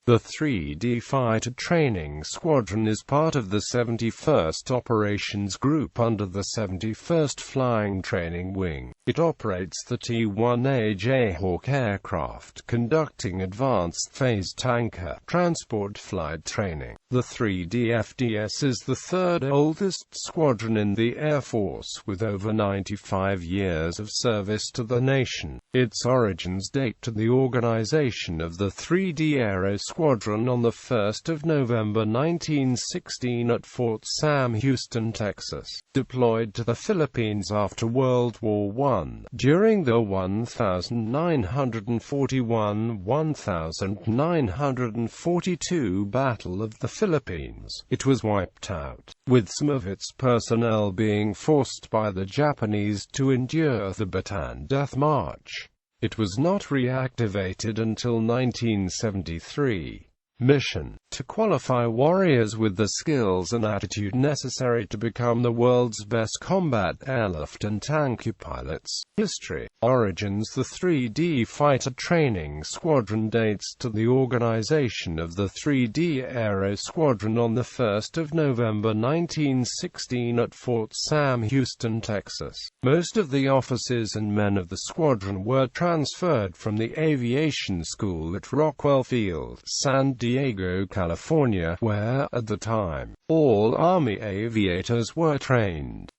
The 3D Fighter Training Squadron is part of the 71st Operations Group under the 71st Flying Training Wing. It operates the T-1A Jayhawk aircraft, conducting advanced phase tanker transport flight training. The 3D FDS is the third oldest squadron in the Air Force, with over 95 years of service to the nation. Its origins date to the organization of the 3D Aero Squadron on 1 November 1916 at Fort Sam Houston, Texas. Deployed to the Philippines after World War I, during the 1941–1942 Battle of the Philippines, it was wiped out, with some of its personnel being forced by the Japanese to endure the Bataan Death March. It was not reactivated until 1973. Mission: to qualify warriors with the skills and attitude necessary to become the world's best combat airlift and tanker pilots. History. Origins: the 3D Fighter Training Squadron dates to the organization of the 3D Aero Squadron on 1 November 1916 at Fort Sam Houston, Texas. Most of the officers and men of the squadron were transferred from the aviation school at Rockwell Field, San Diego, California, where, at the time, all Army aviators were trained.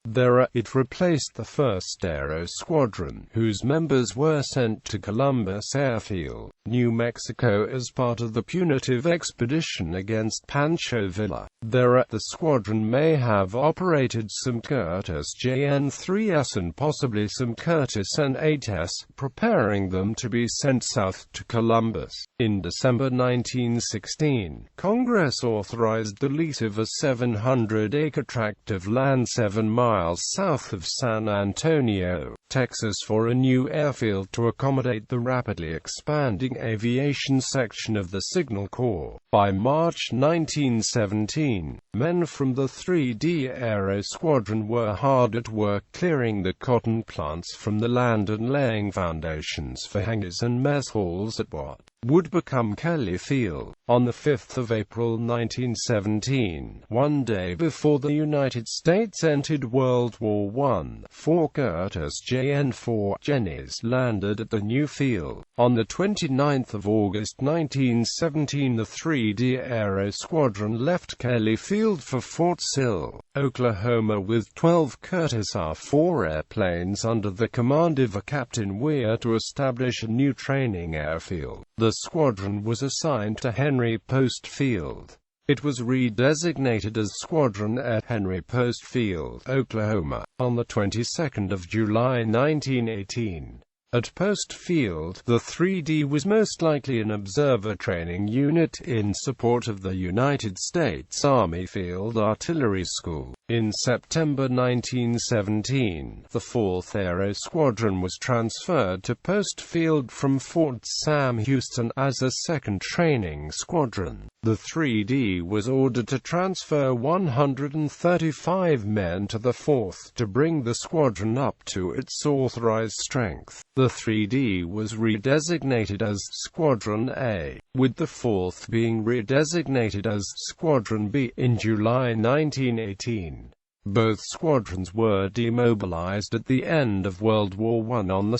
It replaced the 1st Aero Squadron, whose members were sent to Columbus Airfield, New Mexico as part of the punitive expedition against Pancho Villa. The squadron may have operated some Curtiss JN-3S and possibly some Curtiss N-8S, preparing them to be sent south to Columbus. In December 1916, Congress authorized the lease of a 700-acre tract of land 7 miles south of San Antonio, Texas for a new airfield to accommodate the rapidly expanding aviation section of the Signal Corps. By March 1917, men from the 3D Aero Squadron were hard at work clearing the cotton plants from the land and laying foundations for hangars and mess halls at what would become Kelly Field. On 5 April 1917, one day before the United States entered World War I, 4 Curtiss JN-4 Jennies landed at the new field. On 29 August 1917, the 3D Aero Squadron left Kelly Field for Fort Sill, Oklahoma with 12 Curtiss R-4 airplanes under the command of a Captain Weir to establish a new training airfield. The squadron was assigned to Henry Post Field. It was redesignated as Squadron at Henry Post Field, Oklahoma, on the 22nd of July 1918. At Post Field, the 3D was most likely an observer training unit in support of the United States Army Field Artillery School. In September 1917, the 4th Aero Squadron was transferred to Post Field from Fort Sam Houston as a 2nd Training Squadron. The 3D was ordered to transfer 135 men to the 4th to bring the squadron up to its authorized strength. The 3D was redesignated as Squadron A, with the 4th being redesignated as Squadron B in July 1918. Both squadrons were demobilized at the end of World War I on 2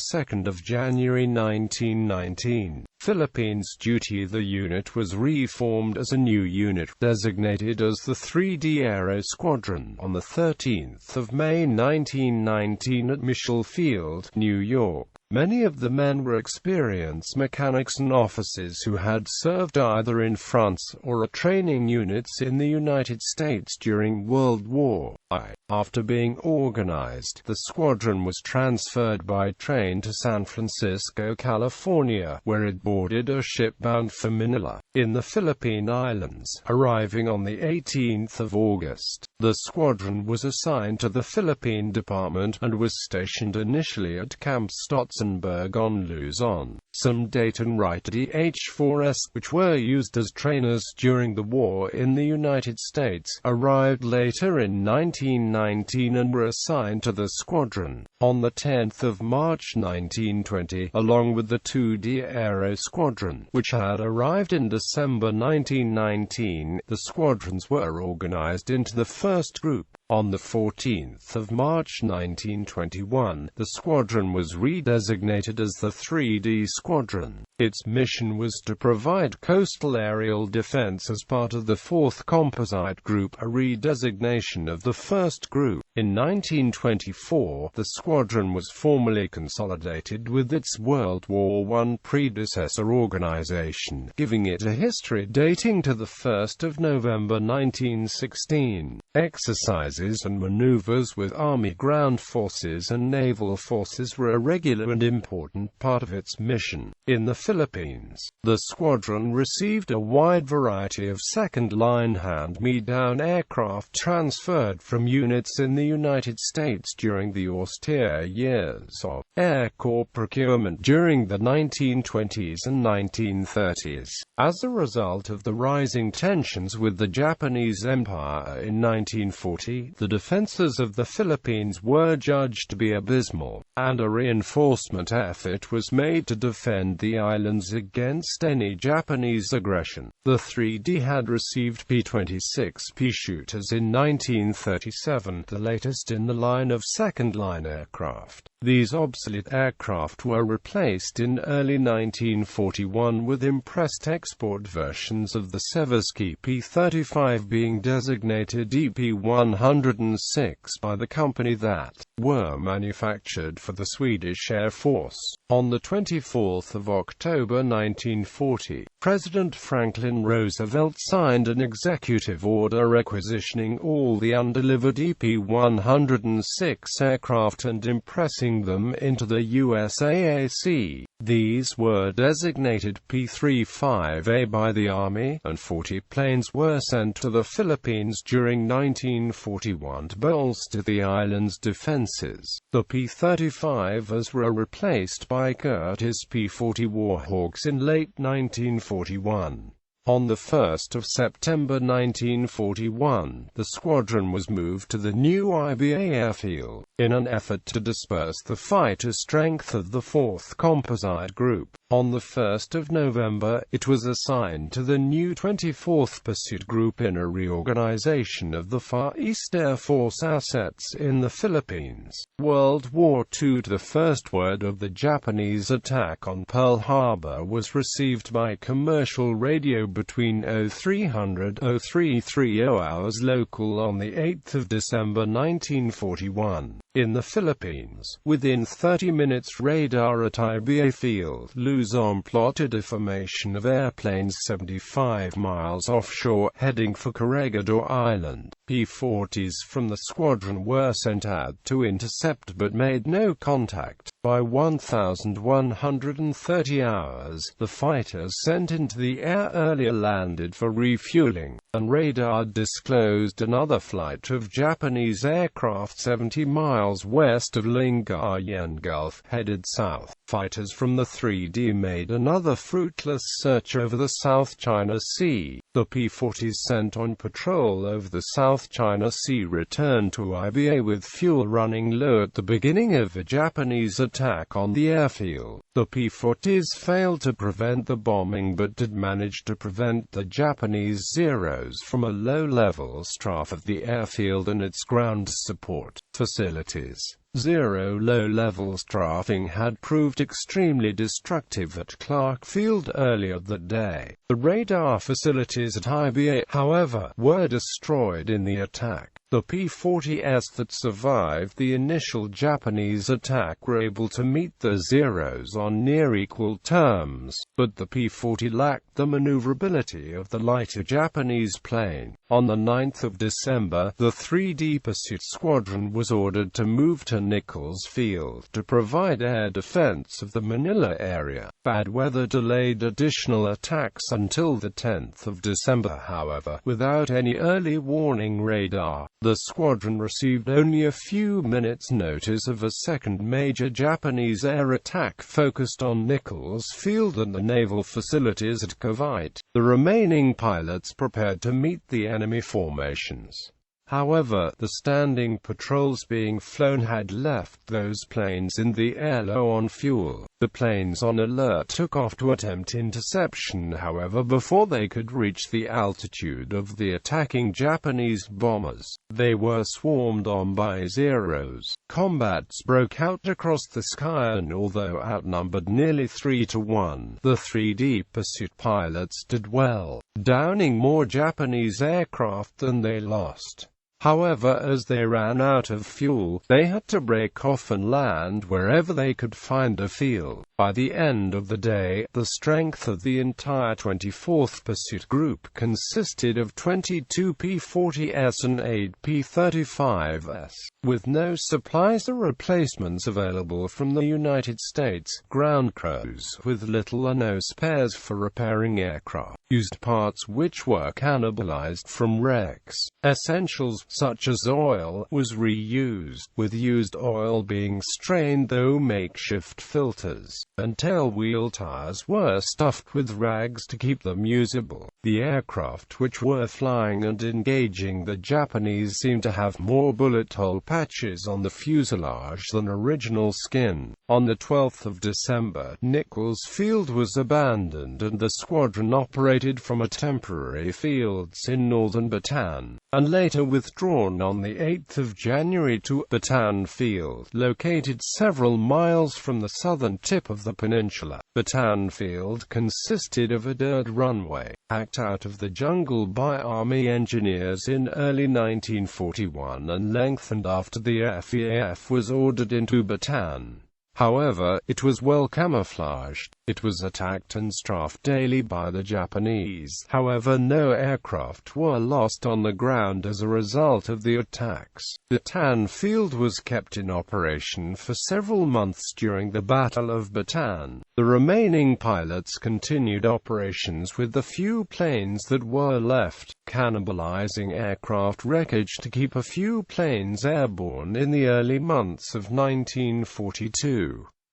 January 1919. Philippines duty. The unit was reformed as a new unit, designated as the 3D Aero Squadron, on 13 May 1919 at Mitchell Field, New York. Many of the men were experienced mechanics and officers who had served either in France or at training units in the United States during World War I. After being organized, the squadron was transferred by train to San Francisco, California, where it boarded a ship bound for Manila, in the Philippine Islands, arriving on 18 August. The squadron was assigned to the Philippine Department and was stationed initially at Camp Stotzenberg on Luzon, Some Dayton-Wright DH-4s, which were used as trainers during the war in the United States, arrived later in 1919 and were assigned to the squadron. On 10 March 1920, along with the 2D Aero Squadron, which had arrived in December 1919, the squadrons were organized into the first group. On 14 March 1921, the squadron was redesignated as the 3D Squadron. Its mission was to provide coastal aerial defense as part of the 4th Composite Group, a redesignation of the 1st Group. In 1924, the squadron was formally consolidated with its World War I predecessor organization, giving it a history dating to the 1st of November 1916. Exercises and maneuvers with Army ground forces and naval forces were a regular and important part of its mission. In the Philippines, the squadron received a wide variety of second-line hand-me-down aircraft transferred from units in the United States during the austere years of Air Corps procurement during the 1920s and 1930s. As a result of the rising tensions with the Japanese Empire in 1940, the defenses of the Philippines were judged to be abysmal, and a reinforcement effort was made to defend the islands against any Japanese aggression. The 3D had received P-26 P shooters in 1937, the latest in the line of second-line aircraft. These obsolete aircraft were replaced in early 1941 with impressed export versions of the Seversky P-35 being designated EP-106 by the company that were manufactured for the Swedish Air Force. On 24 October 1940, President Franklin Roosevelt signed an executive order requisitioning all the undelivered EP-106 aircraft and impressing them into the USAAC. These were designated P-35A by the Army, and 40 planes were sent to the Philippines during 1941 to bolster the island's defenses. The P-35As were replaced by Curtiss P-40 Warhawks in late 1941. On 1 September 1941, the squadron was moved to the new IBA airfield, in an effort to disperse the fighter strength of the 4th Composite Group. On 1 November, it was assigned to the new 24th Pursuit Group in a reorganization of the Far East Air Force assets in the Philippines. World War II. The first word of the Japanese attack on Pearl Harbor was received by commercial radio between 0330 hours local on 8 December 1941. In the Philippines, within 30 minutes radar at IBA Field Luzon plotted a formation of airplanes 75 miles offshore, heading for Corregidor Island. P-40s from the squadron were sent out to intercept but made no contact. By 1,130 hours, the fighters sent into the air earlier landed for refueling, and radar disclosed another flight of Japanese aircraft 70 miles west of Lingayen Gulf, headed south. Fighters from the 3D made another fruitless search over the South China Sea. The P-40s sent on patrol over the South China Sea returned to IBA with fuel running low at the beginning of a Japanese attack on the airfield. The P-40s failed to prevent the bombing but did manage to prevent the Japanese Zeros from a low-level strafe of the airfield and its ground support facilities. Zero low-level strafing had proved extremely destructive at Clark Field earlier that day. The radar facilities at IBA, however, were destroyed in the attack. The P-40s that survived the initial Japanese attack were able to meet the Zeros on near-equal terms, but the P-40 lacked the maneuverability of the lighter Japanese plane. On 9 December, the 3D Pursuit Squadron was ordered to move to Nichols Field to provide air defense of the Manila area. Bad weather delayed additional attacks until 10 December, however, without any early warning radar. the squadron received only a few minutes' notice of a second major Japanese air attack focused on Nichols Field and the naval facilities at Cavite. The remaining pilots prepared to meet the enemy formations. However, the standing patrols being flown had left those planes in the air low on fuel. The planes on alert took off to attempt interception, however, before they could reach the altitude of the attacking Japanese bombers. They were swarmed on by Zeros. Combats broke out across the sky, and although outnumbered nearly 3-1, the 3D pursuit pilots did well, downing more Japanese aircraft than they lost. However, as they ran out of fuel, they had to break off and land wherever they could find a field. By the end of the day, the strength of the entire 24th Pursuit Group consisted of 22 P-40s and 8 P-35s, with no supplies or replacements available from the United States. Ground crews with little or no spares for repairing aircraft used parts which were cannibalized from wrecks. Essentials such as oil was reused, with used oil being strained through makeshift filters, and tailwheel tires were stuffed with rags to keep them usable. The aircraft which were flying and engaging the Japanese seemed to have more bullet hole patches on the fuselage than original skin. On the 12th of December, Nichols Field was abandoned and the squadron operated from a temporary fields in northern Bataan, and later withdrawn on the 8th of January to Bataan Field, located several miles from the southern tip of the peninsula. Bataan Field consisted of a dirt runway, hacked out of the jungle by Army engineers in early 1941 and lengthened after the FEAF was ordered into Bataan. However, it was well camouflaged. It was attacked and strafed daily by the Japanese. However, no aircraft were lost on the ground as a result of the attacks. Bataan Field was kept in operation for several months during the Battle of Bataan. The remaining pilots continued operations with the few planes that were left, cannibalizing aircraft wreckage to keep a few planes airborne in the early months of 1942.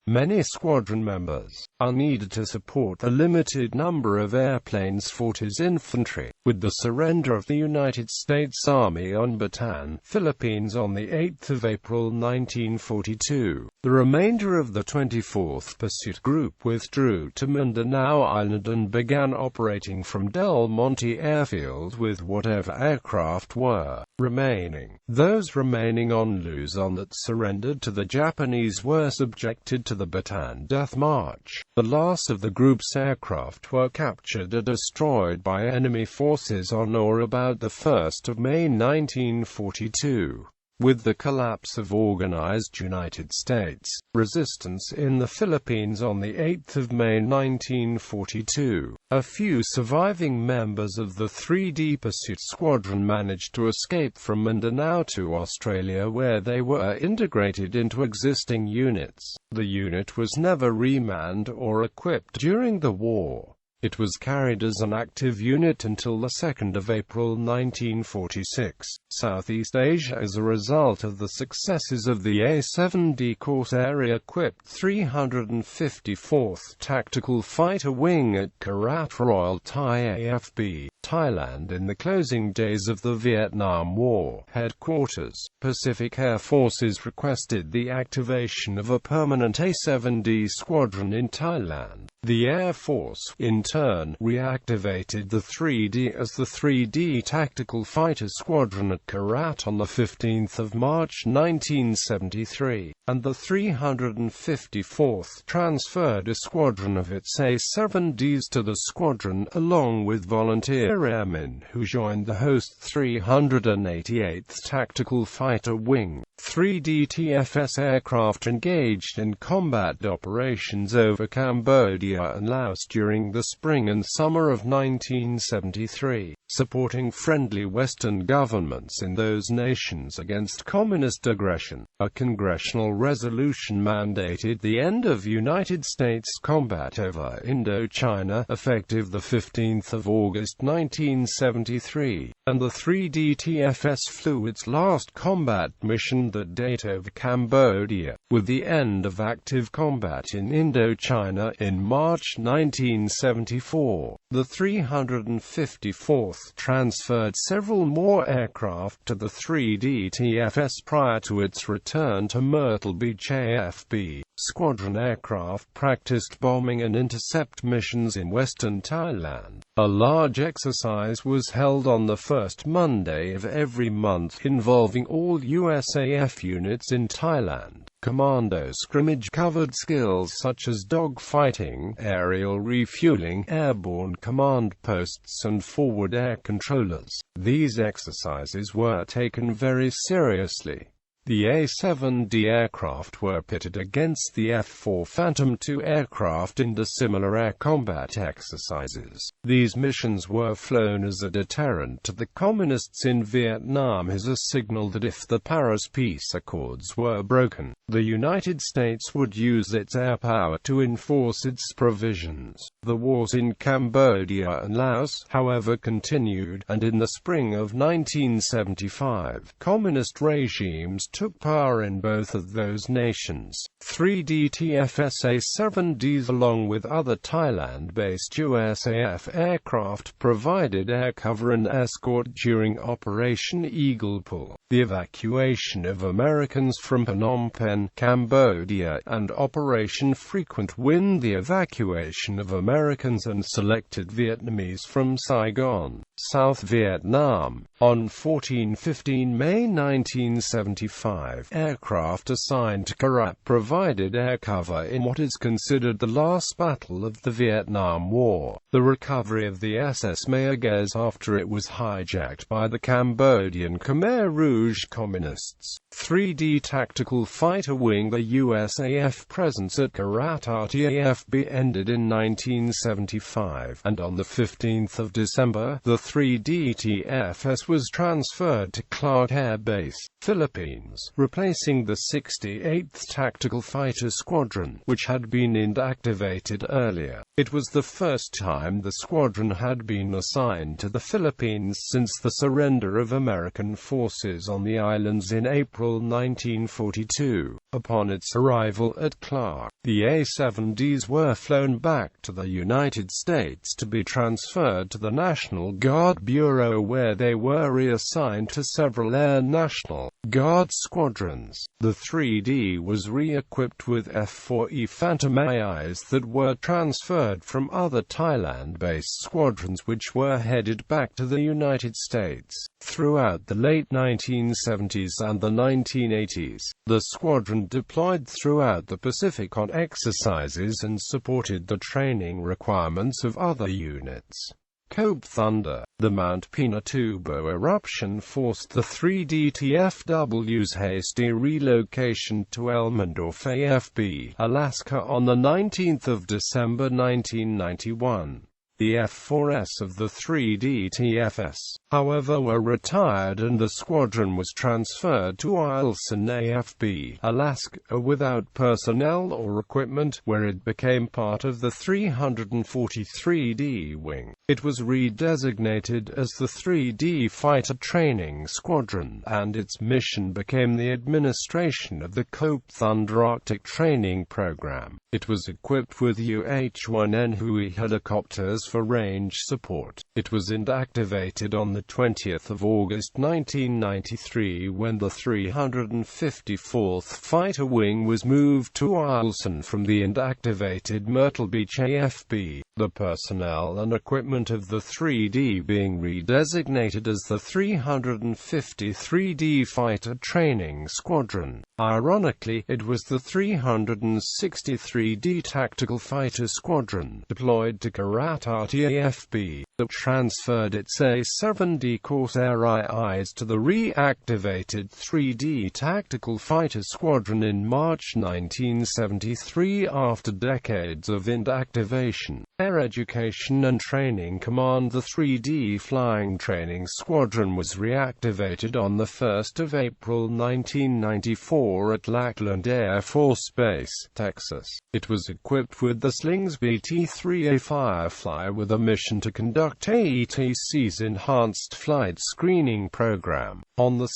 Many squadron members are needed to support the limited number of airplanes fought as infantry. With the surrender of the United States Army on Bataan, Philippines on 8 April 1942, the remainder of the 24th Pursuit Group withdrew to Mindanao Island and began operating from Del Monte Airfield with whatever aircraft were remaining. Those remaining on Luzon that surrendered to the Japanese were subjected to the Bataan Death March. The last of the group's aircraft were captured or destroyed by enemy forces on or about the 1st of May 1942. With the collapse of organized United States resistance in the Philippines on 8 May 1942, a few surviving members of the 3D Pursuit Squadron managed to escape from Mindanao to Australia, where they were integrated into existing units. The unit was never remanned or equipped during the war. It was carried as an active unit until the 2nd of April 1946, Southeast Asia, as a result of the successes of the A-7D Corsair-equipped 354th Tactical Fighter Wing at Karat Royal Thai AFB, Thailand in the closing days of the Vietnam War. Headquarters, Pacific Air Forces requested the activation of a permanent A-7D squadron in Thailand. The Air Force, in turn, reactivated the 3D as the 3D Tactical Fighter Squadron at Karat on 15 March 1973, and the 354th transferred a squadron of its A-7Ds to the squadron, along with volunteer airmen who joined the host 388th Tactical Fighter Wing. 3D TFS aircraft engaged in combat operations over Cambodia and Laos during the spring and summer of 1973. supporting friendly Western governments in those nations against communist aggression. A congressional resolution mandated the end of United States combat over Indochina, effective 15 August 1973, and the 3D-TFS flew its last combat mission that date over Cambodia, with the end of active combat in Indochina in March 1974. The 354th transferred several more aircraft to the 3D-TFS prior to its return to Myrtle Beach. AFB squadron aircraft practiced bombing and intercept missions in western Thailand. A large exercise was held on the first Monday of every month involving all USAF units in Thailand. Commando scrimmage-covered skills such as dogfighting, aerial refueling, airborne command posts and forward air controllers. These exercises were taken very seriously. The A-7D aircraft were pitted against the F-4 Phantom II aircraft in dissimilar air combat exercises. These missions were flown as a deterrent to the Communists in Vietnam, as a signal that if the Paris Peace Accords were broken, the United States would use its air power to enforce its provisions. The wars in Cambodia and Laos, however, continued, and in the spring of 1975, communist regimes took power in both of those nations. 3D-TFS A-7Ds along with other Thailand-based USAF aircraft provided air cover and escort during Operation Eagle Pull, the evacuation of Americans from Phnom Penh, Cambodia, and Operation Frequent Wind, the evacuation of Americans and selected Vietnamese from Saigon, South Vietnam. On 14-15 May 1975, aircraft assigned to Korat provided air cover in what is considered the last battle of the Vietnam War, the recovery of the SS Mayaguez after it was hijacked by the Cambodian Khmer Rouge Communists. 3D Tactical Fighter Wing. The USAF presence at Korat RTAFB ended in 1975, and on 15 December, the 3D-TFS was transferred to Clark Air Base, Philippines, replacing the 68th Tactical Fighter Squadron, which had been inactivated earlier. It was the first time the squadron had been assigned to the Philippines since the surrender of American forces on the islands in April 1942. Upon its arrival at Clark, the A-7Ds were flown back to the United States to be transferred to the National Guard Bureau, where they were reassigned to several Air National Guard squadrons. The 3D was re-equipped with F-4E Phantom AIs that were transferred from other Thailand-based squadrons which were headed back to the United States. Throughout the late 1970s and the 1980s, the squadron deployed throughout the Pacific on exercises and supported the training requirements of other units. Cope Thunder. The Mount Pinatubo eruption forced the 3D-TFW's hasty relocation to Elmendorf, AFB, Alaska on 19 December 1991. The F-4S of the 3D-TFS, however, were retired and the squadron was transferred to Eielson, AFB, Alaska, without personnel or equipment, where it became part of the 343D Wing. It was redesignated as the 3D Fighter Training Squadron, and its mission became the administration of the Cope Thunder Arctic Training Program. It was equipped with UH-1N Huey helicopters for range support. It was inactivated on the 20th of August 1993 when the 354th Fighter Wing was moved to Eielson from the inactivated Myrtle Beach AFB, the personnel and equipment of the 3D being redesignated as the 353D Fighter Training Squadron. Ironically, it was the 363D Tactical Fighter Squadron, deployed to Korat RTAFB, that transferred its A-7D Corsair IIs to the reactivated 3D Tactical Fighter Squadron in March 1973 after decades of inactivation. Air Education and Training Command. The 3D Flying Training Squadron was reactivated on 1 April 1994 at Lackland Air Force Base, Texas. It was equipped with the Slingsby T-3A Firefly with a mission to conduct AETC's Enhanced Flight Screening Program. On 2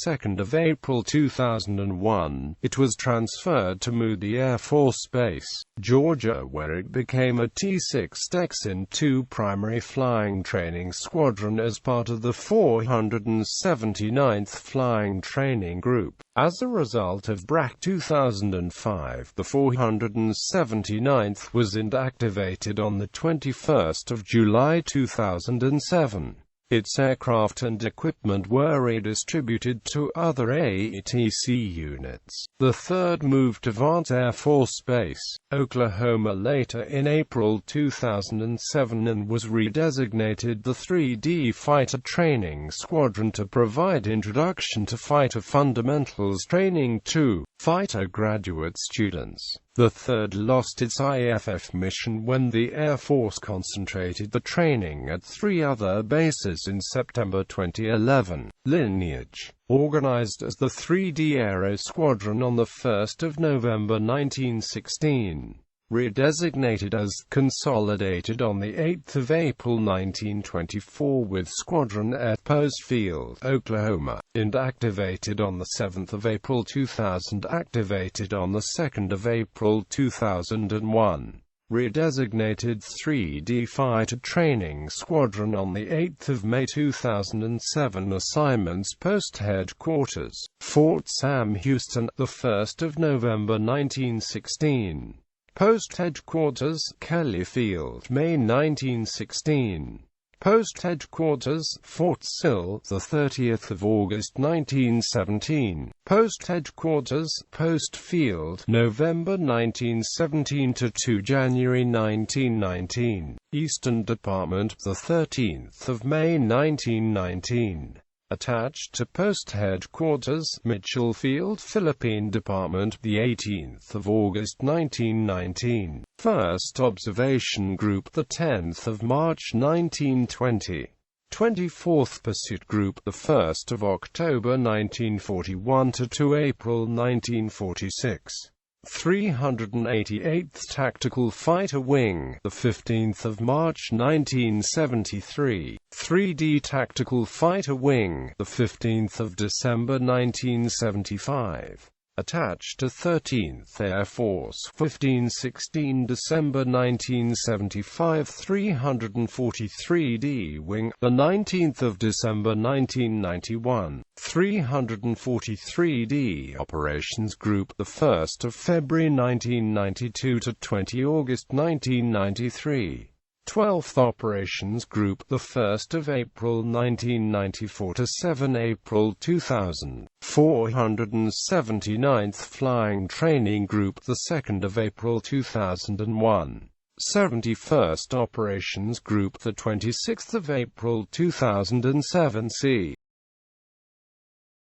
April 2001, it was transferred to Moody Air Force Base, Georgia, where it became a T-6 Texan-2 Primary Flying Training Squadron as part of the 479th Flying Training Group. As a result of BRAC 2005, the 479th was inactivated on 21 July 2007. Its aircraft and equipment were redistributed to other AETC units. The third moved to Vance Air Force Base, Oklahoma later in April 2007 and was redesignated the 3D Fighter Training Squadron to provide introduction to fighter fundamentals training to fighter graduate students. The third lost its IFF mission when the Air Force concentrated the training at 3 other bases in September 2011. Lineage. Organized as the 3D Aero Squadron on 1 November 1916. Redesignated as Consolidated on 8 April 1924 with Squadron at Post Field, Oklahoma, and activated on 7 April 2000. Activated on 2 April 2001. Redesignated 3D Fighter Training Squadron on 8 May 2007. Assignments. Post Headquarters, Fort Sam, Houston, 1 November 1916. Post Headquarters, Kelly Field, May 1916. Post Headquarters, Fort Sill, 30 August 1917. Post Headquarters, Post Field, November 1917 to 2 January 1919. Eastern Department, 13 May 1919. Attached to Post Headquarters, Mitchell Field, Philippine Department, 18 August 1919. 1st Observation Group, 10 March 1920. 24th Pursuit Group, 1 October 1941 to 2 April 1946. 388th Tactical Fighter Wing, 15th March 1973. 3D Tactical Fighter Wing, 15th December 1975. Attached to 13th Air Force, 15-16 December 1975. 343d Wing, 19th December 1991. 343d Operations Group, 1 February 1992 to 20 August 1993. 12th Operations Group, 1 April 1994 to 7 April 2000. 479th Flying Training Group, 2 April 2001. 71st Operations Group, 26 April 2007. C.